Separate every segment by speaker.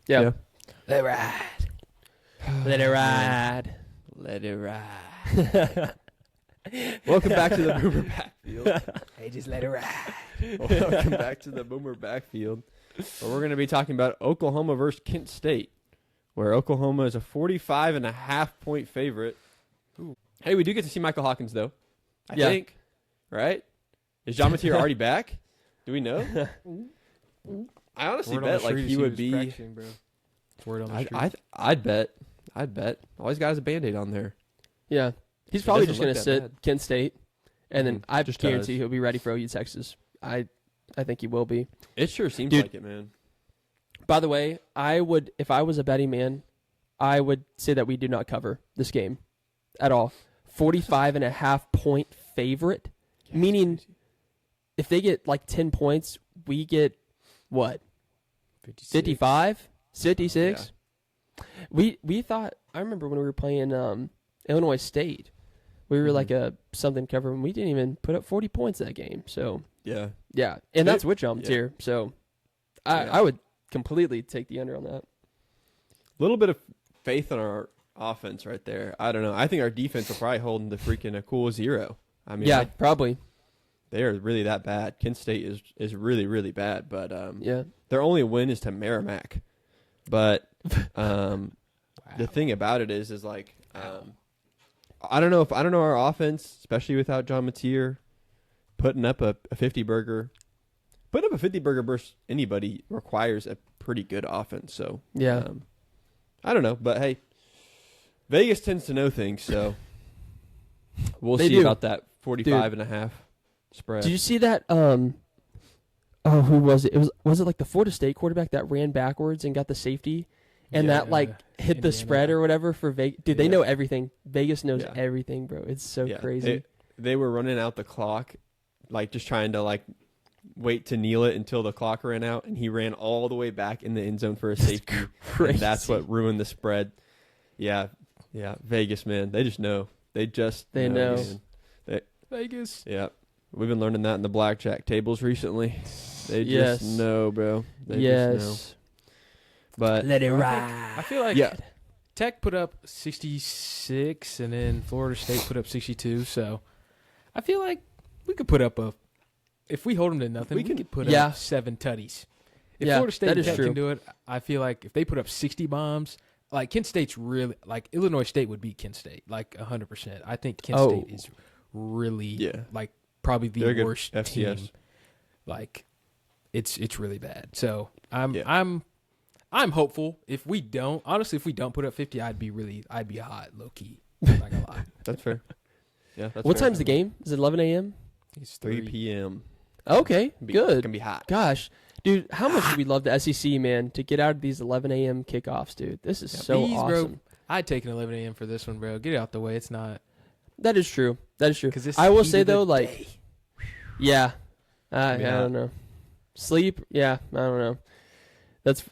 Speaker 1: Yeah.
Speaker 2: Let it ride.
Speaker 1: Let it ride.
Speaker 2: Let it ride.
Speaker 3: Welcome back to the Boomer Backfield.
Speaker 2: Hey, just let it ride.
Speaker 3: Welcome back to the Boomer Backfield. Where we're going to be talking about Oklahoma versus Kent State, where Oklahoma is a 45.5-point favorite.
Speaker 2: Ooh.
Speaker 3: Hey, we do get to see Michael Hawkins, though. I
Speaker 1: Yeah.
Speaker 3: think. Right? Is John Mateer already back? Do we know? I honestly
Speaker 2: Word on
Speaker 3: bet
Speaker 2: the
Speaker 3: like
Speaker 2: street
Speaker 3: he
Speaker 2: is
Speaker 3: would
Speaker 2: was
Speaker 3: be.
Speaker 2: practicing, bro. Word on the street.
Speaker 3: I'd bet. All he's got is a Band-Aid on there.
Speaker 1: Yeah. He's
Speaker 3: It
Speaker 1: probably
Speaker 3: doesn't
Speaker 1: just going
Speaker 3: look
Speaker 1: to
Speaker 3: that
Speaker 1: sit
Speaker 3: bad.
Speaker 1: Kent State, and then I
Speaker 3: Just
Speaker 1: guarantee
Speaker 3: does.
Speaker 1: he'll be ready for OU Texas. I think he will be.
Speaker 3: It sure seems
Speaker 1: Dude.
Speaker 3: like it, man.
Speaker 1: By the way, if I was a betting man, I would say that we do not cover this game at all. 45.5-point favorite, meaning if they get like 10 points, we get what? 55? 56? We thought, I remember when we were playing Illinois State, we were like a something cover, and we didn't even put up 40 points that game. So,
Speaker 3: Yeah.
Speaker 1: yeah. And that's with John
Speaker 3: yeah.
Speaker 1: Mateer. So,
Speaker 3: Yeah.
Speaker 1: I would completely take the under on that.
Speaker 3: Little bit of faith in our offense right there. I don't know. I think our defense will probably hold the freaking a cool 0. I mean,
Speaker 1: Yeah, probably.
Speaker 3: they are really that bad. Kent State is really, really bad. But
Speaker 1: Yeah.
Speaker 3: their only win is to Merrimack. But the thing about it is like I don't know our offense, especially without John Mateer, putting up a 50 burger. Putting up a 50 burger versus anybody requires a pretty good offense. So
Speaker 1: Yeah.
Speaker 3: I don't know, but hey, Vegas tends to know things, so we'll
Speaker 1: They
Speaker 3: see
Speaker 1: do.
Speaker 3: about that 45.5 spread.
Speaker 1: Did you see that? Oh, who was it? Was it like the Florida State quarterback that ran backwards and got the safety, and that like hit the
Speaker 2: Indiana.
Speaker 1: spread or whatever for Vegas? Dude, they
Speaker 3: Yeah.
Speaker 1: know everything. Vegas knows
Speaker 3: Yeah.
Speaker 1: everything, bro. It's so
Speaker 3: Yeah,
Speaker 1: crazy.
Speaker 3: They were running out the clock, like just trying to like wait to kneel it until the clock ran out, and he ran all the way back in the end zone for a safety. And that's what ruined the spread. Yeah, Vegas, man, they just know. They
Speaker 1: know.
Speaker 3: man.
Speaker 2: Vegas.
Speaker 3: Yeah, we've been learning that in the blackjack tables recently. They
Speaker 1: Yes.
Speaker 3: just know, bro. They
Speaker 1: yes.
Speaker 3: just know. But
Speaker 1: Let it
Speaker 2: I
Speaker 1: ride.
Speaker 2: feel like
Speaker 3: yeah,
Speaker 2: Tech put up 66, and then Florida State put up 62. So I feel like we could put up if we hold them to nothing, we could put
Speaker 1: Yeah.
Speaker 2: up 7 tutties. If
Speaker 1: Yeah,
Speaker 2: Florida State
Speaker 1: that
Speaker 2: and
Speaker 1: is
Speaker 2: Tech
Speaker 1: true.
Speaker 2: can do it, I feel like if they put up 60 bombs, like Kent State's really like Illinois State would beat Kent State like 100%. I think Kent
Speaker 1: Oh.
Speaker 2: State is really
Speaker 3: Yeah.
Speaker 2: like probably the
Speaker 3: They're a good
Speaker 2: worst
Speaker 3: FCS.
Speaker 2: team. Like it's really bad. So I'm
Speaker 3: Yeah.
Speaker 2: I'm hopeful. If we don't put up 50, I'd be hot, low key. I'm not gonna lie.
Speaker 3: that's fair. Yeah, that's
Speaker 1: What
Speaker 3: fair.
Speaker 1: time's the game? Is it 11 a.m.?
Speaker 2: It's
Speaker 3: 3 p.m.
Speaker 1: Okay,
Speaker 3: It's
Speaker 1: good.
Speaker 3: gonna be hot.
Speaker 1: Gosh, dude, how much do we love the SEC, man? To get out of these 11 a.m. kickoffs, dude. This is so
Speaker 2: These,
Speaker 1: awesome.
Speaker 2: bro, I'd take an 11 a.m. for this one, bro. Get it out the way. It's not
Speaker 1: That is true. That is true.
Speaker 2: 'cause it's
Speaker 1: I will
Speaker 2: heat
Speaker 1: say
Speaker 2: of the
Speaker 1: though, like,
Speaker 2: day.
Speaker 1: yeah, I
Speaker 2: Yeah.
Speaker 1: don't know. Sleep, yeah, I don't know.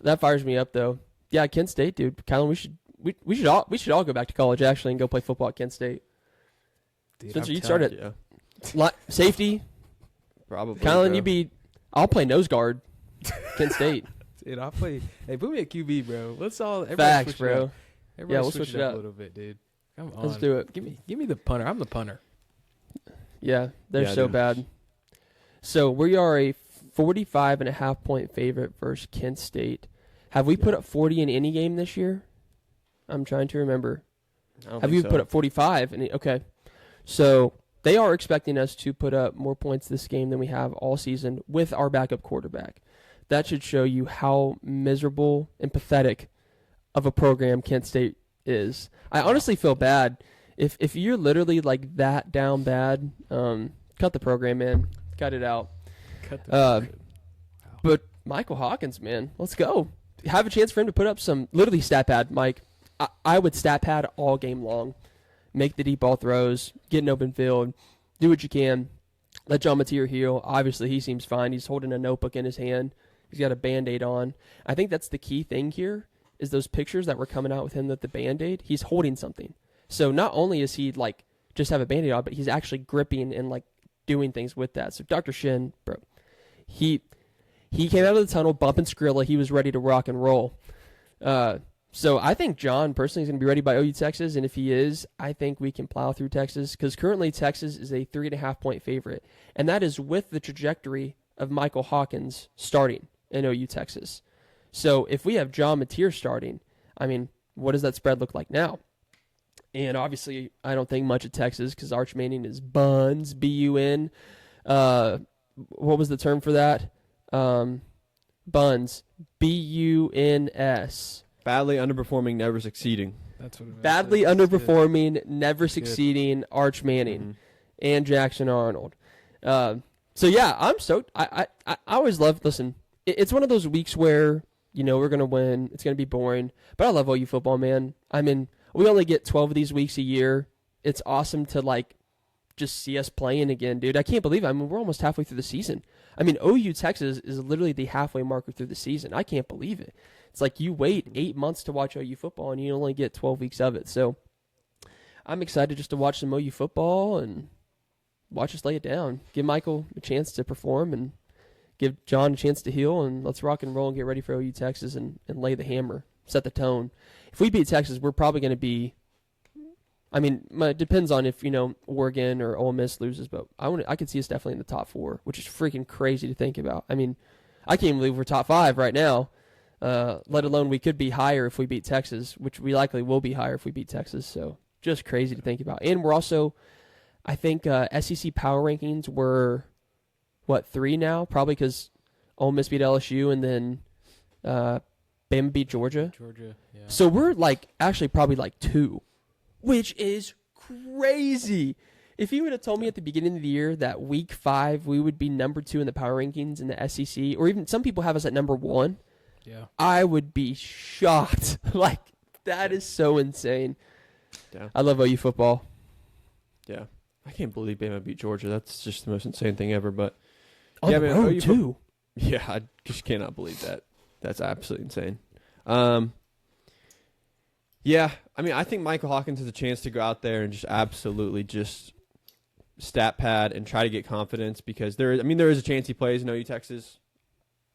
Speaker 1: That fires me up though. Yeah, Kent State, dude. Kylan, we should all go back to college actually and go play football at Kent State.
Speaker 2: Dude,
Speaker 1: Spencer,
Speaker 2: I'm
Speaker 1: you
Speaker 2: telling
Speaker 1: started
Speaker 3: Yeah,
Speaker 1: safety.
Speaker 3: probably.
Speaker 1: Kylan,
Speaker 3: bro.
Speaker 1: I'll play nose guard. Kent State.
Speaker 2: Dude, I'll play. Hey, put me at QB, bro. Let's all. everybody
Speaker 1: Facts,
Speaker 2: switch it
Speaker 1: bro.
Speaker 2: up. Everybody
Speaker 1: we'll
Speaker 2: switch
Speaker 1: switch
Speaker 2: it
Speaker 1: it
Speaker 2: up
Speaker 1: up.
Speaker 2: a little bit, dude. Come on.
Speaker 1: Let's do it.
Speaker 2: Give me the punter. I'm the punter.
Speaker 1: Yeah, they're
Speaker 3: Yeah,
Speaker 1: so
Speaker 3: dude.
Speaker 1: bad. So we are a 45.5-point favorite versus Kent State. Have we put up 40 in any game this year? I'm trying to remember.
Speaker 3: I don't
Speaker 1: Have
Speaker 3: think
Speaker 1: you
Speaker 3: so.
Speaker 1: put up 45? Okay. So they are expecting us to put up more points this game than we have all season with our backup quarterback. That should show you how miserable and pathetic of a program Kent State is. I honestly feel bad. If you're literally like that down bad, cut the program, man. Cut it out.
Speaker 2: Cut
Speaker 1: But Michael Hawkins, man, let's go. Have a chance for him to put up some literally stat pad, Mike. I would stat pad all game long. Make the deep ball throws, get an open field, do what you can. Let John Mateer heal. Obviously, he seems fine. He's holding a notebook in his hand. He's got a Band-Aid on. I think that's the key thing here is those pictures that were coming out with him with the Band-Aid. He's holding something. So not only is he like just have a Band-Aid on, but he's actually gripping and like doing things with that. So Dr. Shin, bro, he came out of the tunnel bumping Skrilla. He was ready to rock and roll. So I think John personally is going to be ready by OU Texas, and if he is, I think we can plow through Texas because currently Texas is a 3.5-point favorite, and that is with the trajectory of Michael Hawkins starting in OU Texas. So if we have John Mateer starting, I mean, what does that spread look like now? And obviously, I don't think much of Texas because Arch Manning is buns, B-U-N. What was the term for that? Buns, B-U-N-S.
Speaker 3: Badly underperforming, never succeeding.
Speaker 2: That's what it
Speaker 1: Badly
Speaker 2: is.
Speaker 1: underperforming, never succeeding Arch Manning
Speaker 3: Mm-hmm.
Speaker 1: and Jackson Arnold. So yeah, I'm stoked. I always love. Listen, it's one of those weeks where we're gonna win. It's gonna be boring, but I love OU football, man. I mean, we only get 12 of these weeks a year. It's awesome to just see us playing again, dude. I can't believe it. I mean, we're almost halfway through the season. I mean, OU Texas is literally the halfway marker through the season. I can't believe it. It's like you wait 8 months to watch OU football, and you only get 12 weeks of it. So I'm excited just to watch some OU football and watch us lay it down. Give Michael a chance to perform and give John a chance to heal, and let's rock and roll and get ready for OU Texas and lay the hammer, set the tone. If we beat Texas, we're probably going to be – I mean, it depends on if, Oregon or Ole Miss loses, but I could see us definitely in the top 4, which is freaking crazy to think about. I mean, I can't believe we're top 5 right now. Let alone we could be higher if we beat Texas, which we likely will be higher if we beat Texas. So just crazy to think about. And we're also, I think, SEC power rankings were, 3 now? Probably because Ole Miss beat LSU and then Bama beat Georgia.
Speaker 2: Yeah.
Speaker 1: So we're actually probably 2, which is crazy. If you would have told me at the beginning of the year that week 5 we would be number 2 in the power rankings in the SEC, or even some people have us at number 1,
Speaker 2: yeah,
Speaker 1: I would be shocked. That is so insane.
Speaker 3: Yeah.
Speaker 1: I love OU football.
Speaker 3: Yeah. I can't believe Bama beat Georgia. That's just the most insane thing ever. But
Speaker 1: On the road,
Speaker 3: OU
Speaker 1: too.
Speaker 3: yeah, I just cannot believe that. That's absolutely insane. Yeah, I mean, I think Michael Hawkins has a chance to go out there and just absolutely just stat pad and try to get confidence because there is a chance he plays in OU Texas,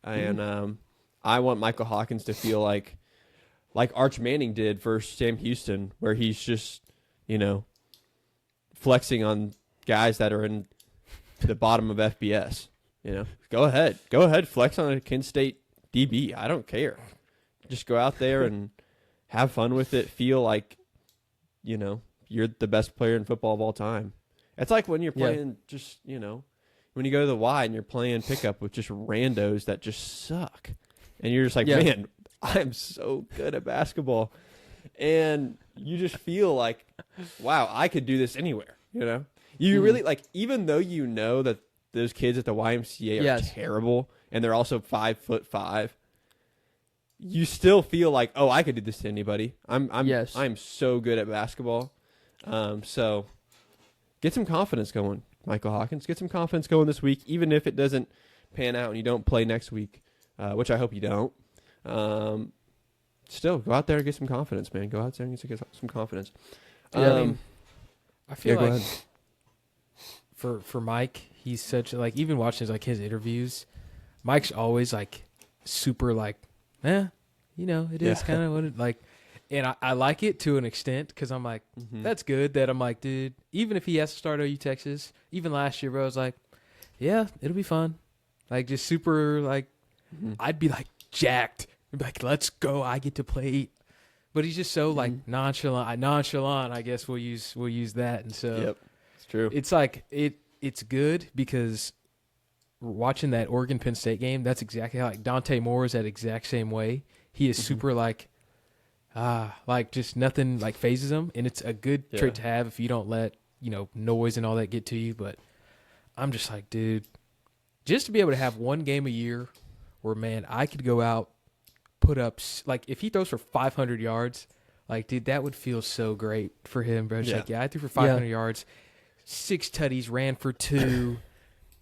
Speaker 3: and I want Michael Hawkins to feel like Arch Manning did versus Sam Houston, where he's just flexing on guys that are in the bottom of FBS. Go ahead, flex on a Kent State DB. I don't care. Just go out there and have fun with it. Feel like, you're the best player in football of all time. It's like when you're playing when you go to the Y and you're playing pickup with just randos that just suck. And you're just like, man, I'm so good at basketball. And you just feel like, wow, I could do this anywhere, You really, even though you know that those kids at the YMCA are terrible and they're also 5'5", you still feel like, oh, I could do this to anybody. I'm so good at basketball. So get some confidence going, Michael Hawkins. Get some confidence going this week, even if it doesn't pan out and you don't play next week, which I hope you don't. Still, go out there and get some confidence, man. Go out there and get some confidence.
Speaker 2: I feel
Speaker 3: go
Speaker 2: like
Speaker 3: ahead.
Speaker 2: for Mike, he's such even watching his interviews, Mike's always super it is kind of what it and I like it to an extent because I'm like, that's good that I'm like, dude, even if he has to start OU Texas, even last year, bro, I was like, yeah, it'll be fun. Just super I'd be jacked. I'd be like, let's go. I get to play. But he's just so nonchalant. I guess we'll use that. And so
Speaker 3: Yep, it's true.
Speaker 2: it's it's good because watching that Oregon Penn State game, that's exactly how Dante Moore is that exact same way. He is super just nothing phases him, and it's a good trait to have if you don't let noise and all that get to you. But I'm just dude, just to be able to have one game a year where man I could go out, put up if he throws for 500 yards, dude, that would feel so great for him, bro. Just I threw for 500 yards, 6 tutties, ran for 2.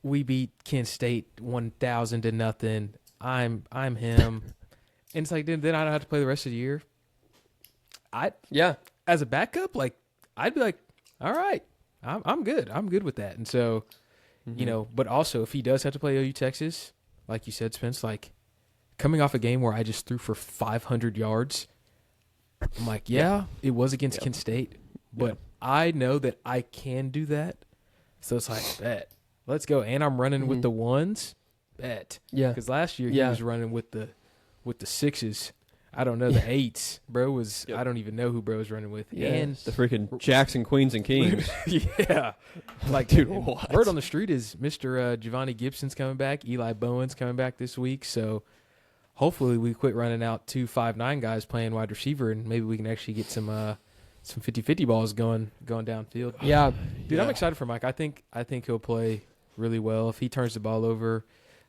Speaker 2: We beat Kent State 1,000-0. I'm him. And it's then I don't have to play the rest of the year. As a backup, I'd be all right, I'm good. I'm good with that. And so, but also if he does have to play OU Texas, like you said, Spence, coming off a game where I just threw for 500 yards, I'm like, yeah, it was against Kent State, but I know that I can do that. So it's like, bet. Let's go. And I'm running with the ones. Bet.
Speaker 1: Yeah.
Speaker 2: Because last year he was running with the sixes. I don't know, the eights. Bro was I don't even know who bro was running with.
Speaker 1: Yes.
Speaker 2: And
Speaker 3: The freaking Jackson Queens and Kings.
Speaker 2: yeah. Like,
Speaker 3: Dude,
Speaker 2: and
Speaker 3: what?
Speaker 2: word on the street is Mr. Giovanni Gibson's coming back. Eli Bowen's coming back this week. So hopefully we quit running out 2 5'9" guys playing wide receiver, and maybe we can actually get some 50-50 balls going downfield.
Speaker 1: Yeah.
Speaker 2: Dude, I'm excited for Mike. I think he'll play really well. If he turns the ball over,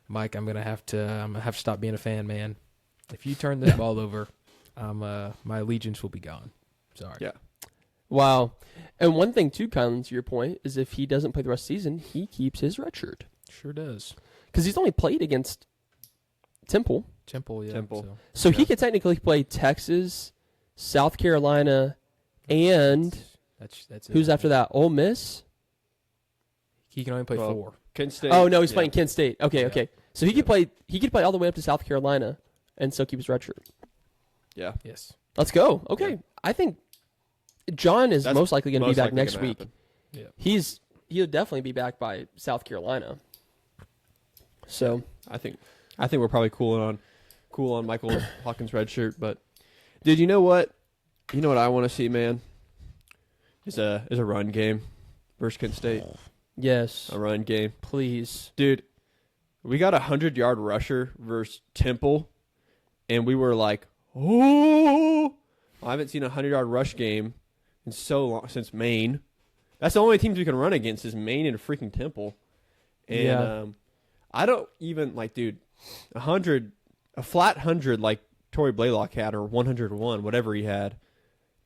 Speaker 2: Mike, I'm gonna have to stop being a fan, man. If you turn this ball over, my allegiance will be gone. Sorry.
Speaker 3: Yeah.
Speaker 1: Wow. And one thing too, Colin, to your point, is if he doesn't play the rest of the season, he keeps his red shirt
Speaker 2: Sure does.
Speaker 1: because he's only played against Temple,
Speaker 2: Temple, yeah.
Speaker 3: Temple.
Speaker 1: so he could technically play Texas, South Carolina, and
Speaker 2: That's it.
Speaker 1: who's after that? Ole Miss.
Speaker 2: He can only play
Speaker 3: Well,
Speaker 2: 4.
Speaker 3: Kent State.
Speaker 1: Oh no, he's
Speaker 3: yeah.
Speaker 1: playing Kent State. Okay,
Speaker 2: Yeah.
Speaker 1: okay. So he could play. He could play all the way up to South Carolina, and still keep his red shirt.
Speaker 3: Yeah.
Speaker 2: Yes.
Speaker 1: Let's go. Okay,
Speaker 3: Yeah.
Speaker 1: I think John is
Speaker 3: That's
Speaker 1: most likely going to be
Speaker 3: most
Speaker 1: back
Speaker 3: likely
Speaker 1: next
Speaker 3: gonna
Speaker 1: week.
Speaker 3: happen.
Speaker 1: He'll definitely be back by South Carolina. So
Speaker 3: I think we're probably cool on Michael Hawkins' red shirt, but dude, you know what? You know what I want to see, man? Is a run game versus Kent State.
Speaker 1: yes,
Speaker 3: A run game.
Speaker 1: please.
Speaker 3: Dude, we got a 100-yard rusher versus Temple, and we were like, oh, I haven't seen a 100-yard rush game in so long since Maine. That's the only teams we can run against is Maine and freaking Temple. And
Speaker 1: Yeah.
Speaker 3: I don't even like, dude, a flat 100 like Torrey Blaylock had, or 101, whatever he had.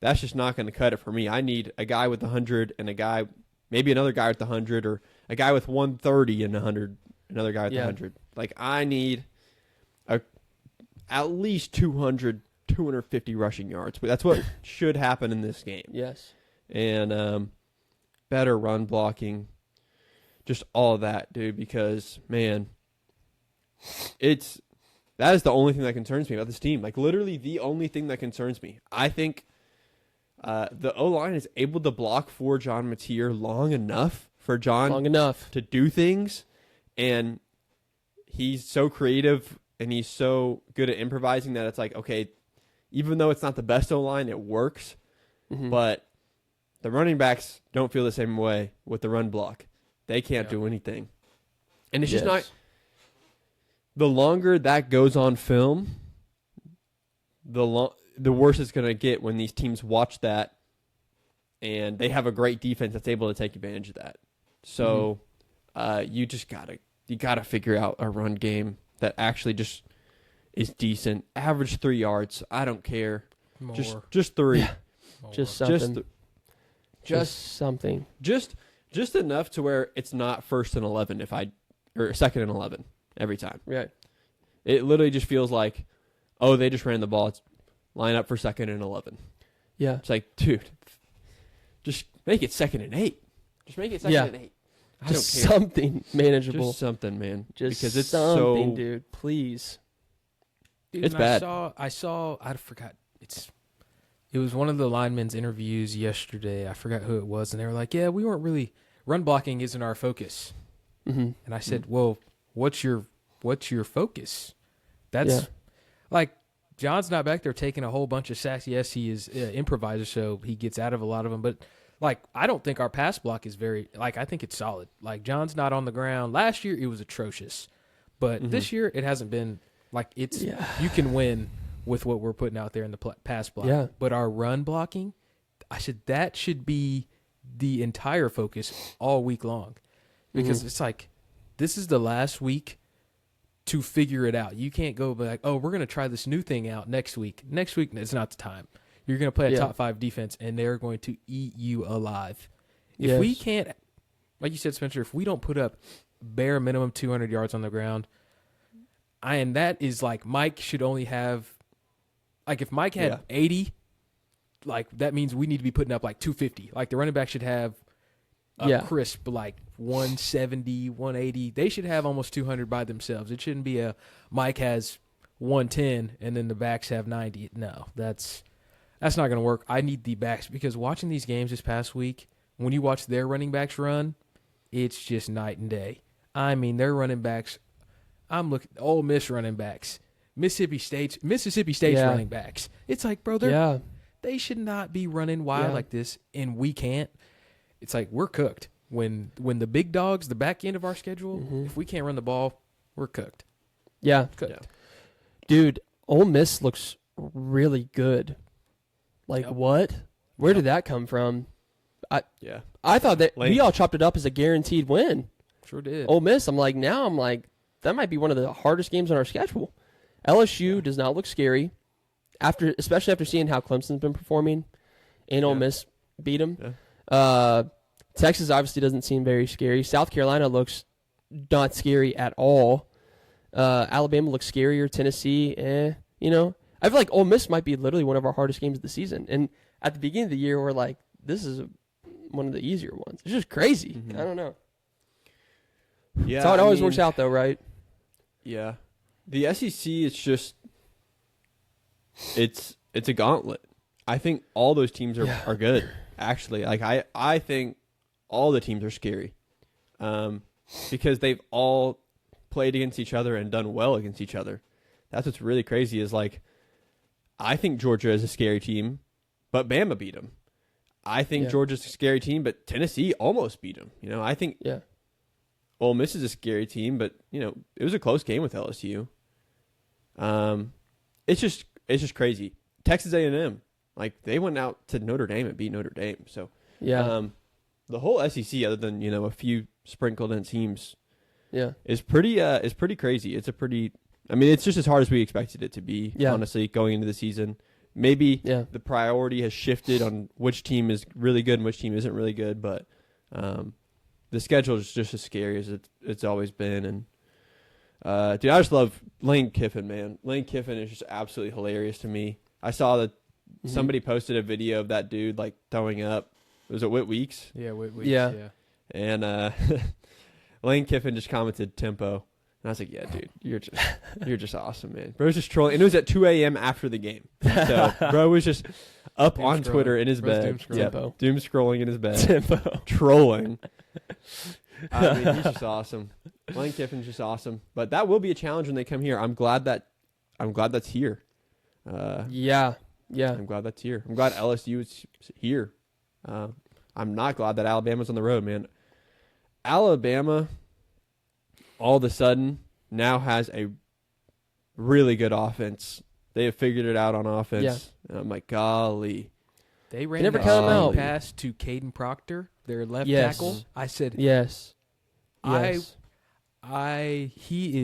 Speaker 3: That's just not going to cut it for me. I need a guy with 100 and a guy, maybe another guy with 100, or a guy with 130 and 100, another guy with
Speaker 1: Yeah.
Speaker 3: 100. Like, I need at least 200, 250 rushing yards. But that's what should happen in this game.
Speaker 1: Yes.
Speaker 3: And better run blocking, just all of that, dude, because, man, that is the only thing that concerns me about this team. Like, literally the only thing that concerns me. I think the O-line is able to block for John Mateer long enough for John
Speaker 1: Long enough.
Speaker 3: to do things, and he's so creative and he's so good at improvising that it's like, okay, even though it's not the best O-line, it works,
Speaker 1: Mhm.
Speaker 3: but the running backs don't feel the same way with the run block. They can't do anything. And it's just
Speaker 1: Yes.
Speaker 3: not... The longer that goes on film, the worse it's going to get when these teams watch that and they have a great defense that's able to take advantage of that. So you just gotta figure out a run game that actually just is decent. Average 3 yards. I don't care.
Speaker 2: More.
Speaker 3: Just 3.
Speaker 1: Yeah.
Speaker 2: More.
Speaker 1: Just
Speaker 3: Just
Speaker 1: something. Just something.
Speaker 3: just enough to where it's not 1st and 11 or 2nd and 11 every time.
Speaker 1: Right.
Speaker 3: It literally just feels like, oh, they just ran the ball. It's line up for 2nd and 11.
Speaker 1: Yeah.
Speaker 3: It's like, dude, just make it 2nd and 8. Just make it 2nd
Speaker 1: Yeah.
Speaker 3: and 8. I
Speaker 1: Just
Speaker 3: don't care.
Speaker 1: something manageable.
Speaker 3: Just something, man.
Speaker 1: Just
Speaker 3: because it's
Speaker 1: something,
Speaker 3: so
Speaker 1: dude. Please.
Speaker 2: Dude,
Speaker 3: It's
Speaker 2: and
Speaker 3: bad.
Speaker 2: I forgot. It was one of the linemen's interviews yesterday. I forgot who it was, and they were like, "Yeah, we weren't really run blocking isn't our focus."
Speaker 1: Mm-hmm.
Speaker 2: And I said, "Well, what's your focus?" That's like John's not back there taking a whole bunch of sacks. Yes, he is improviser, so he gets out of a lot of them. But like, I don't think our pass block is very like. I think it's solid. Like John's not on the ground. Last year it was atrocious, but this year it hasn't been like it's.
Speaker 1: Yeah.
Speaker 2: You can win with what we're putting out there in the pass block.
Speaker 1: Yeah.
Speaker 2: But our run blocking, I said that should be the entire focus all week long, because it's like this is the last week to figure it out. You can't go like, oh, we're going to try this new thing out next week. Next week, it's not the time. You're going to play a top 5 defense, and they're going to eat you alive. If we can't, like you said, Spencer, if we don't put up bare minimum 200 yards on the ground, and that is like Mike should only have, like if Mike had 80, like that means we need to be putting up like 250. Like the running back should have a crisp like 170, 180. They should have almost 200 by themselves. It shouldn't be a Mike has 110 and then the backs have 90. No, that's not going to work. I need the backs because watching these games this past week, when you watch their running backs run, it's just night and day. I mean, their running backs, I'm looking Ole Miss running backs, Mississippi State's
Speaker 1: Yeah.
Speaker 2: running backs. It's like, bro, they should not be running wild like this, and we can't. It's like we're cooked. When the big dogs, the back end of our schedule, if we can't run the ball, we're cooked.
Speaker 1: Yeah.
Speaker 2: Cooked.
Speaker 3: Yeah.
Speaker 1: Dude, Ole Miss looks really good. Like, what? Where did that come from?
Speaker 3: Yeah.
Speaker 1: I thought that
Speaker 3: Lane.
Speaker 1: we all chopped it up as a guaranteed win.
Speaker 2: Sure did.
Speaker 1: Ole Miss, I'm like, that might be one of the hardest games on our schedule. LSU does not look scary, especially after seeing how Clemson's been performing, and Ole Miss beat them.
Speaker 3: Yeah.
Speaker 1: Texas obviously doesn't seem very scary. South Carolina looks not scary at all. Alabama looks scarier. Tennessee, you know. I feel like Ole Miss might be literally one of our hardest games of the season. And at the beginning of the year, we're like, this is one of the easier ones. It's just crazy.
Speaker 3: Mhm.
Speaker 1: I don't know.
Speaker 3: Yeah.
Speaker 1: That's how it always works out, though, right?
Speaker 3: Yeah. The SEC is just it's a gauntlet. I think all those teams are good, actually. Like I think all the teams are scary. Because they've all played against each other and done well against each other. That's what's really crazy is like I think Georgia is a scary team, but Bama beat them. I think Georgia's a scary team, but Tennessee almost beat them. You know, I think Ole Miss is a scary team, but you know, it was a close game with LSU. It's just crazy. Texas A&M, like they went out to Notre Dame and beat Notre Dame. So the whole SEC, other than you know a few sprinkled in teams, is pretty crazy. It's it's just as hard as we expected it to be. Honestly, going into the season, maybe the priority has shifted on which team is really good and which team isn't really good, but the schedule is just as scary as it's always been. And dude, I just love Lane Kiffin, man. Lane Kiffin is just absolutely hilarious to me. I saw that somebody posted a video of that dude like throwing up. Was it Whit Weeks?
Speaker 2: Yeah, Whit Weeks.
Speaker 1: Yeah.
Speaker 3: And Lane Kiffin just commented tempo. And I was like, yeah, dude, you're just awesome, man. Bro's just trolling. And it was at 2 a.m. after the game. So bro was just up on Twitter in his bed. Doom scrolling in his bed.
Speaker 1: Tempo.
Speaker 3: Trolling. I mean, he's just awesome. Lane Kiffin's just awesome. But that will be a challenge when they come here. I'm glad that's here. I'm glad that's here. I'm glad LSU is here. I'm not glad that Alabama's on the road, man. Alabama, all of a sudden, now has a really good offense. They have figured it out on offense. And I'm like, golly.
Speaker 2: They ran
Speaker 1: never
Speaker 2: that
Speaker 1: count 'em
Speaker 2: screen
Speaker 1: out.
Speaker 2: pass to Caden Proctor, their left tackle. I said,
Speaker 1: yes.
Speaker 2: He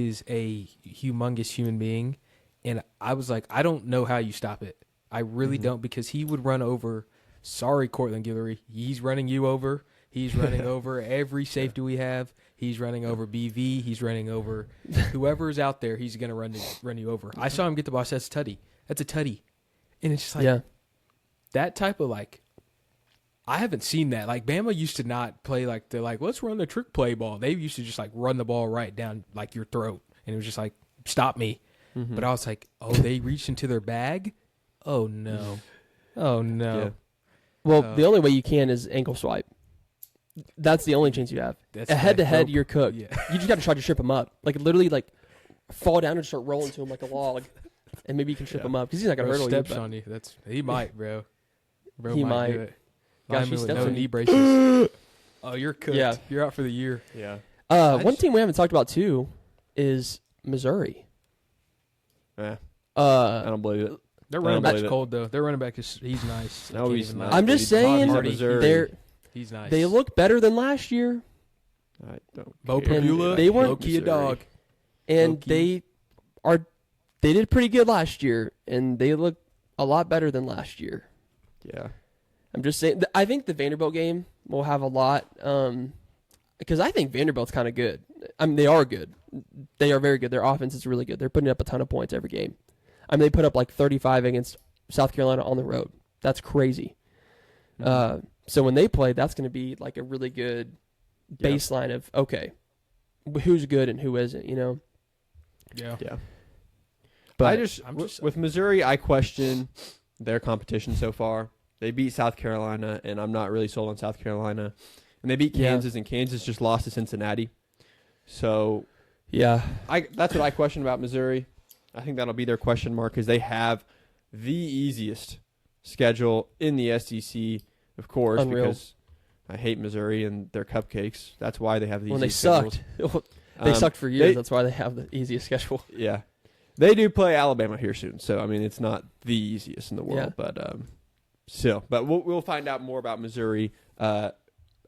Speaker 2: is a humongous human being, and I was like, I don't know how you stop it. I really don't, because he would run over. Sorry, Cortland Guillory, he's running you over. He's running over every safety we have. He's running over BV. He's running over whoever is out there. He's gonna run you over. I saw him get the ball. That's tutty. That's a tutty, and it's just like that type of like. I haven't seen that. Like Bama used to not play like they're like, let's run the trick play ball. They used to just like run the ball right down like your throat, and it was just like, stop me. But I was like, oh, they reached into their bag. Oh no. Oh no.
Speaker 3: Yeah.
Speaker 1: Well, the only way you can is ankle swipe. That's the only chance you have.
Speaker 2: That's
Speaker 1: Head to head,
Speaker 2: rope.
Speaker 1: you're cooked.
Speaker 2: Yeah.
Speaker 1: You just got to try to trip him up. Like literally, like fall down and start rolling to him like a log, and maybe you can trip him up because he's not gonna
Speaker 2: Bro
Speaker 1: hurdle
Speaker 2: steps
Speaker 1: you.
Speaker 2: on you. He might, bro. Bro
Speaker 1: He
Speaker 2: might.
Speaker 1: might.
Speaker 2: Do it.
Speaker 1: Gosh,
Speaker 2: Lineman
Speaker 1: he
Speaker 2: with
Speaker 1: steps
Speaker 2: no
Speaker 1: on
Speaker 2: knee
Speaker 1: you.
Speaker 2: braces. Oh, you're cooked.
Speaker 1: Yeah.
Speaker 2: You're out for the year.
Speaker 3: Yeah.
Speaker 1: One team we haven't talked about too is Missouri.
Speaker 3: I don't believe it.
Speaker 2: Their
Speaker 3: I
Speaker 2: running
Speaker 3: don't
Speaker 2: back's
Speaker 3: believe it.
Speaker 2: cold though. Their running back he's nice.
Speaker 3: No, he's
Speaker 2: Kevin
Speaker 3: not.
Speaker 2: Knight.
Speaker 1: I'm just saying
Speaker 3: Hardy.
Speaker 2: He's nice.
Speaker 1: they look better than last year,
Speaker 3: I don't
Speaker 2: Bo
Speaker 3: care.
Speaker 2: Pagula,
Speaker 1: they weren't-
Speaker 2: low-key a dog.
Speaker 1: and
Speaker 2: Low-key.
Speaker 1: they did pretty good last year, and they look a lot better than last year.
Speaker 3: Yeah.
Speaker 1: I'm just saying. I think the Vanderbilt game will have a lot, because I think Vanderbilt's kind of good. I mean, they are good. They are very good. Their offense is really good. They're putting up a ton of points every game. I mean, they put up like 35 against South Carolina on the road. That's crazy. So when they play, that's going to be like a really good baseline of, okay, who's good and who isn't, you know?
Speaker 2: Yeah.
Speaker 3: Yeah.
Speaker 1: But
Speaker 3: with Missouri, I question their competition so far. They beat South Carolina, and I'm not really sold on South Carolina. And they beat Kansas, and Kansas just lost to Cincinnati. So,
Speaker 1: yeah,
Speaker 3: that's what I question about Missouri. I think that'll be their question mark because they have the easiest schedule in the SEC, of course,
Speaker 1: Unreal.
Speaker 3: because I hate Missouri and their cupcakes. That's why they have the
Speaker 1: when
Speaker 3: easiest
Speaker 1: they
Speaker 3: schedules.
Speaker 1: sucked. They sucked for years. That's why they have the easiest schedule.
Speaker 3: Yeah. They do play Alabama here soon, so I mean it's not the easiest in the world, but still. But we'll find out more about Missouri,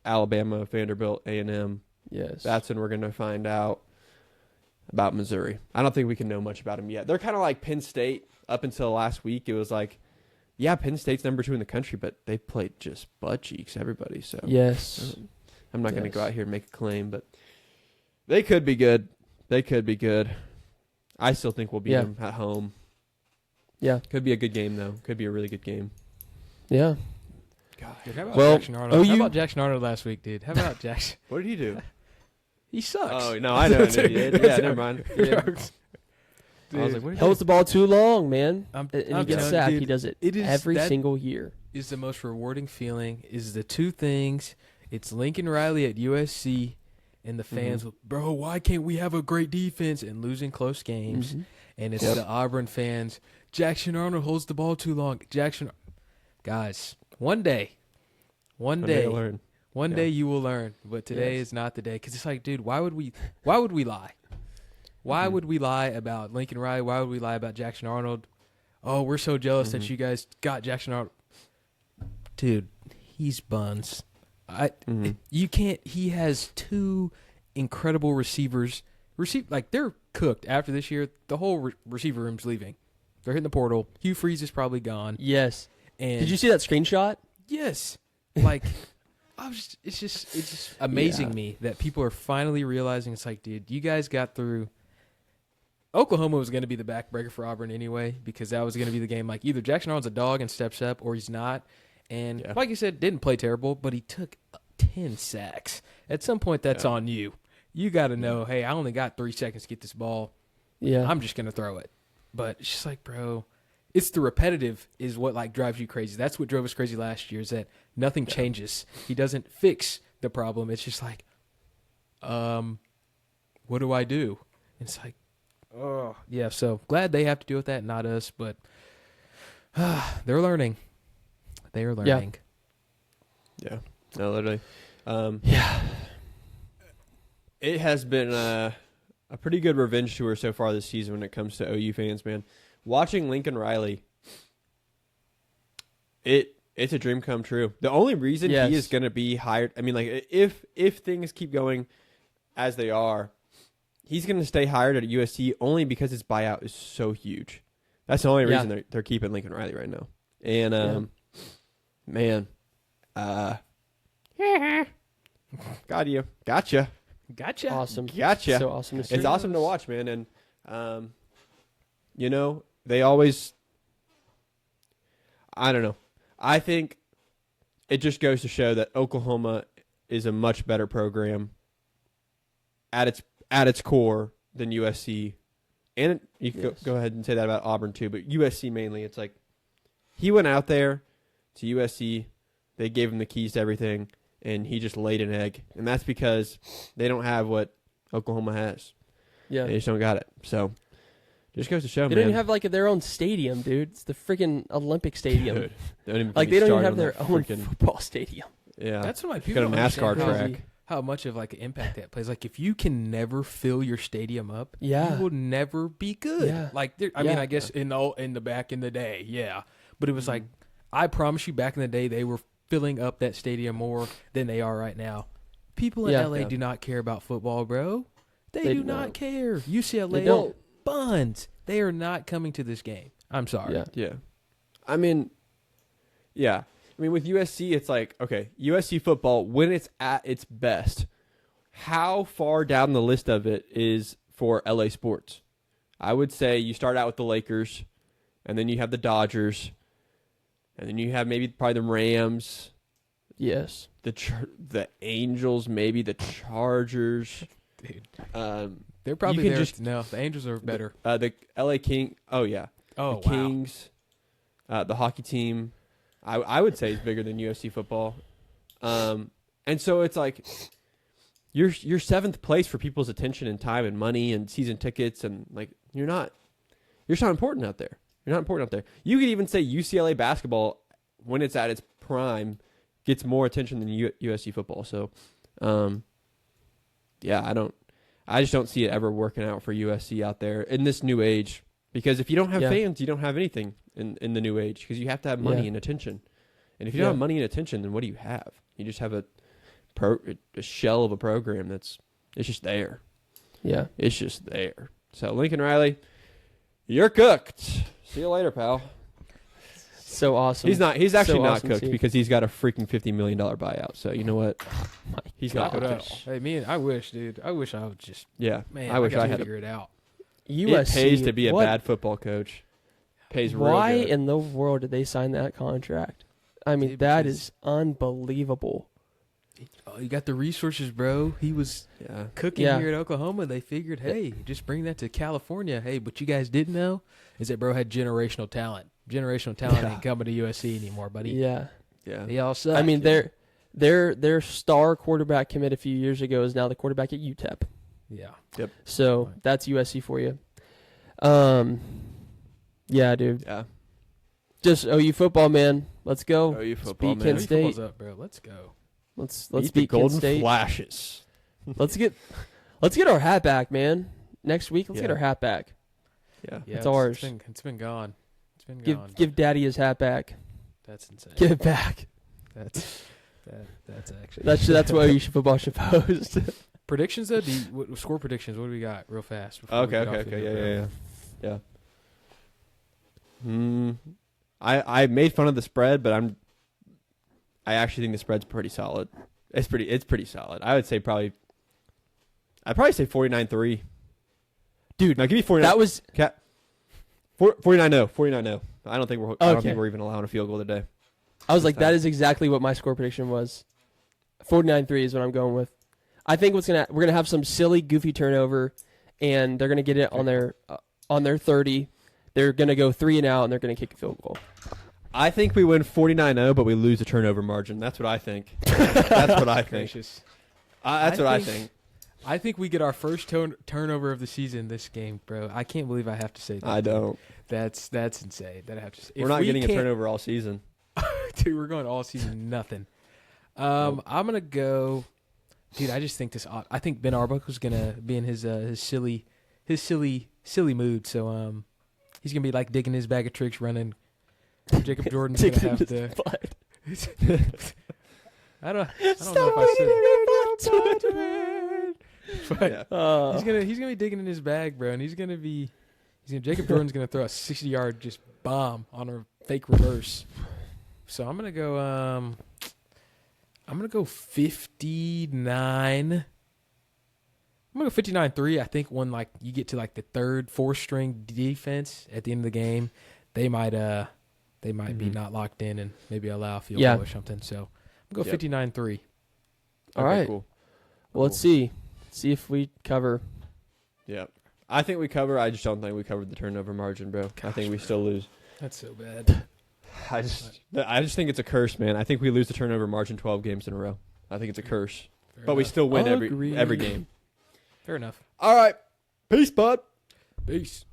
Speaker 3: Alabama, Vanderbilt, A&M.
Speaker 1: Yes,
Speaker 3: That's when we're going to find out about Missouri. I don't think we can know much about them yet. They're kind of like Penn State. Up until last week, it was like, yeah, Penn State's number 2 in the country, but they played just butt cheeks, everybody. So
Speaker 1: yes,
Speaker 3: I'm not going to go out here and make a claim, but they could be good. They could be good. I still think we'll beat them at home.
Speaker 1: Yeah.
Speaker 3: Could be a good game, though. Could be a really good game.
Speaker 1: Yeah.
Speaker 3: God.
Speaker 2: Dude, how about
Speaker 1: Well,
Speaker 2: Jackson Arnold? How about Jackson Arnold last week, dude? How about Jackson?
Speaker 3: What did he do?
Speaker 2: He sucks.
Speaker 3: Oh, no, I know he did. Yeah, never mind.
Speaker 1: Yeah.
Speaker 2: I was like, what did
Speaker 1: Holds the ball too long, man.
Speaker 2: I'm
Speaker 1: And he
Speaker 2: telling
Speaker 1: gets
Speaker 2: you,
Speaker 1: sacked.
Speaker 2: dude,
Speaker 1: He does it,
Speaker 2: it is
Speaker 1: every
Speaker 2: that-
Speaker 1: single year.
Speaker 2: is the most rewarding feeling is the two things. It's Lincoln Riley at USC and the fans, bro, why can't we have a great defense and losing close games?
Speaker 1: Mhm.
Speaker 2: And it's the Auburn fans, Jackson Arnold holds the ball too long. Guys, one day
Speaker 3: you'll learn.
Speaker 2: one
Speaker 3: Yeah.
Speaker 2: day you will learn. But today
Speaker 1: Yes.
Speaker 2: is not the day. Because it's like, dude, why would we lie? Why would we lie about Lincoln Riley? Why would we lie about Jackson Arnold? Oh, we're so jealous that you guys got Jackson Arnold. Dude, he's buns. You can't. He has 2 incredible receivers. They're cooked after this year. The whole receiver room's leaving. They're hitting the portal. Hugh Freeze is probably gone.
Speaker 1: Yes.
Speaker 2: And
Speaker 1: Did you see that screenshot?
Speaker 2: Yes. Like, it's just amazing me that people are finally realizing it's like, dude, you guys got through. Oklahoma was going to be the backbreaker for Auburn anyway, because that was going to be the game. Like, either Jackson Arnold's a dog and steps up, or he's not. And like you said, didn't play terrible, but he took 10 sacks. At some point, that's on you. You got to know, hey, I only got 3 seconds to get this ball.
Speaker 1: Yeah.
Speaker 2: I'm just going to throw it. But it's just like, bro, it's the repetitive is what like drives you crazy. That's what drove us crazy last year, is that nothing changes. He doesn't fix the problem. It's just like, what do I do? And it's like, oh, yeah. So glad they have to deal with that, not us. But they're learning. They are learning.
Speaker 3: Yeah. No, literally.
Speaker 1: Yeah.
Speaker 3: It has been a pretty good revenge tour so far this season when it comes to OU fans, man. Watching Lincoln Riley, it's a dream come true. The only reason he is going to be hired, I mean, like if things keep going as they are, he's going to stay hired at USC only because his buyout is so huge. That's the only reason they're keeping Lincoln Riley right now. And man, gotcha.
Speaker 1: Awesome.
Speaker 3: Gotcha.
Speaker 1: So awesome to see.
Speaker 3: It's awesome to watch, man. And, they always, I don't know. I think it just goes to show that Oklahoma is a much better program at its core than USC. And you can go ahead and say that about Auburn too, but USC mainly. It's like he went out there to USC. They gave him the keys to everything, and he just laid an egg. And that's because they don't have what Oklahoma has.
Speaker 1: Yeah.
Speaker 3: They just don't got it. So, just goes to show,
Speaker 1: They
Speaker 3: man.
Speaker 1: don't even have like their own stadium, dude. It's the freaking Olympic Stadium.
Speaker 3: Dude, don't even
Speaker 1: Like
Speaker 3: get me
Speaker 1: they don't even
Speaker 3: started
Speaker 1: have
Speaker 3: on
Speaker 1: their
Speaker 3: that
Speaker 1: own
Speaker 3: freaking-
Speaker 1: football stadium.
Speaker 3: Yeah,
Speaker 2: That's what
Speaker 3: got
Speaker 2: people
Speaker 3: a
Speaker 2: don't
Speaker 3: NASCAR
Speaker 2: understand
Speaker 3: track.
Speaker 2: how much of like an impact that plays. Like if you can never fill your stadium up,
Speaker 1: Yeah.
Speaker 2: you will never be good.
Speaker 1: Yeah.
Speaker 2: Like I mean, I guess in the back in the day, yeah. But it was like, I promise you, back in the day, they were filling up that stadium more than they are right now. People in LA do not care about football, bro. They do not care. UCLA
Speaker 1: They don't.
Speaker 2: buns. They are not coming to this game. I'm sorry.
Speaker 1: Yeah.
Speaker 3: Yeah. I mean, with USC, it's like, okay, USC football, when it's at its best, how far down the list of it is for LA sports? I would say you start out with the Lakers, and then you have the Dodgers, and then you have probably the Rams,
Speaker 1: Yes.
Speaker 3: the Angels, maybe the Chargers.
Speaker 2: Dude. They're probably
Speaker 3: you can
Speaker 2: there.
Speaker 3: just-
Speaker 2: No, the Angels are better.
Speaker 3: The LA King. Oh yeah.
Speaker 2: Oh,
Speaker 3: the
Speaker 2: wow.
Speaker 3: Kings, the hockey team, I would say is bigger than UFC football, and so it's like you're seventh place for people's attention and time and money and season tickets, and like you're just not important out there. You're not important out there. You could even say UCLA basketball, when it's at its prime, gets more attention than USC football. So, yeah, I just don't see it ever working out for USC out there in this new age. Because if you don't have
Speaker 1: Yeah.
Speaker 3: fans, you don't have anything in the new age. Because you have to have money
Speaker 1: Yeah.
Speaker 3: and attention, and if you don't
Speaker 1: Yeah.
Speaker 3: have money and attention, then what do you have? You just have a shell of a program it's just there.
Speaker 1: Yeah.
Speaker 3: It's just there. So Lincoln Riley, you're cooked. See you later, pal.
Speaker 1: So awesome.
Speaker 3: He's not. He's actually
Speaker 1: So
Speaker 3: not
Speaker 1: awesome to
Speaker 3: cooked
Speaker 1: see.
Speaker 3: because he's got a freaking $50 million buyout. So you know what? He's not
Speaker 2: What
Speaker 3: cooked.
Speaker 2: else? Hey, I wish, dude. I wish I would just,
Speaker 3: Yeah,
Speaker 2: man,
Speaker 3: I wish
Speaker 2: got
Speaker 3: I
Speaker 2: to
Speaker 3: had.
Speaker 2: figure it out.
Speaker 1: USC.
Speaker 3: It pays to be a
Speaker 1: what-
Speaker 3: bad football coach. Pays
Speaker 1: Why
Speaker 3: real good.
Speaker 1: in the world did they sign that contract? I mean,
Speaker 2: Dude,
Speaker 1: that
Speaker 2: because-
Speaker 1: is unbelievable.
Speaker 2: Oh, you got the resources, bro. He was
Speaker 3: Yeah.
Speaker 2: cooking
Speaker 1: Yeah.
Speaker 2: here at Oklahoma. They figured, hey, just bring that to California. Hey, what you guys didn't know is that bro had generational talent. Generational talent
Speaker 3: Yeah.
Speaker 2: ain't coming to USC anymore, buddy.
Speaker 1: Yeah.
Speaker 3: Yeah.
Speaker 2: They all suck.
Speaker 1: I mean, their star quarterback commit a few years ago is now the quarterback at UTEP.
Speaker 2: yeah.
Speaker 1: So
Speaker 2: Right.
Speaker 1: that's USC for you. Yeah, dude.
Speaker 3: Yeah.
Speaker 1: Just OU football, man. Let's go.
Speaker 3: OU
Speaker 1: Let's
Speaker 3: football,
Speaker 1: beat
Speaker 3: man.
Speaker 1: Kent
Speaker 2: Hey,
Speaker 1: State.
Speaker 2: football's up, bro. Let's go.
Speaker 1: Let's
Speaker 3: Beat the
Speaker 1: beat Kent
Speaker 3: Golden
Speaker 1: State.
Speaker 3: Flashes.
Speaker 1: Let's get our hat back, man. Next week, let's get
Speaker 3: Yeah.
Speaker 1: our hat back.
Speaker 3: Yeah.
Speaker 2: Yeah,
Speaker 1: It's ours.
Speaker 2: It's been gone. It's been
Speaker 1: Give
Speaker 2: gone.
Speaker 1: give Daddy his hat back.
Speaker 2: That's insane.
Speaker 1: Give it back.
Speaker 2: That's actually
Speaker 1: That's what OU football should post.
Speaker 2: predictions though. Score predictions. What do we got, real fast? before we
Speaker 3: Okay.
Speaker 2: get off
Speaker 3: Okay.
Speaker 2: of here,
Speaker 3: Yeah.
Speaker 2: bro?
Speaker 3: Yeah. I made fun of the spread, but I actually think the spread's pretty solid. It's pretty solid. I would say I'd probably say 49-3.
Speaker 1: Dude,
Speaker 3: Now give me 49.
Speaker 1: that was
Speaker 3: 49-0. 49-0. I don't think
Speaker 1: Okay.
Speaker 3: we're even allowing a field goal today.
Speaker 1: I was like,
Speaker 3: This
Speaker 1: that
Speaker 3: time.
Speaker 1: is exactly what my score prediction was. 49-3 is what I'm going with. I think we're gonna have some silly, goofy turnover, and they're gonna get it on their 30. They're gonna go 3 and out, and they're gonna kick a field goal.
Speaker 3: I think we win 49-0, but we lose the turnover margin. That's what I think. That's what I think.
Speaker 2: Gracious.
Speaker 3: That's what I think.
Speaker 2: I think we get our first turnover of the season this game, bro. I can't believe I have to say that.
Speaker 3: I don't.
Speaker 2: That's insane. That I have to say.
Speaker 3: We're not getting a turnover all season.
Speaker 2: Dude, we're going all season nothing. I'm gonna go. Dude, I just think I think Ben Arbuckle's gonna be in his silly mood. So he's gonna be like digging his bag of tricks, running. Jacob Jordan's gonna have to. I don't know if I said. But
Speaker 3: Yeah.
Speaker 2: he's gonna be digging in his bag, bro, and Jacob Jordan's gonna throw a 60-yard just bomb on a fake reverse. So I'm gonna go 59. I'm gonna go 59-3. I think when like you get to like the third, fourth string defense at the end of the game, they might be not locked in and maybe allow a field
Speaker 1: Yeah.
Speaker 2: goal or something. So I'm gonna go
Speaker 3: Yep.
Speaker 2: 59-3.
Speaker 1: All
Speaker 3: Okay,
Speaker 1: right.
Speaker 3: Cool.
Speaker 1: Well, let's see if we cover.
Speaker 3: Yeah. I think we cover. I just don't think we covered the turnover margin, bro. I think we still lose.
Speaker 2: That's so bad.
Speaker 3: I just think it's a curse, man. I think we lose the turnover margin 12 games in a row. I think it's a curse.
Speaker 2: Fair
Speaker 3: But we
Speaker 2: enough.
Speaker 3: still win
Speaker 1: Agreed.
Speaker 3: every game.
Speaker 2: Fair enough.
Speaker 3: All right. Peace, bud.
Speaker 2: Peace.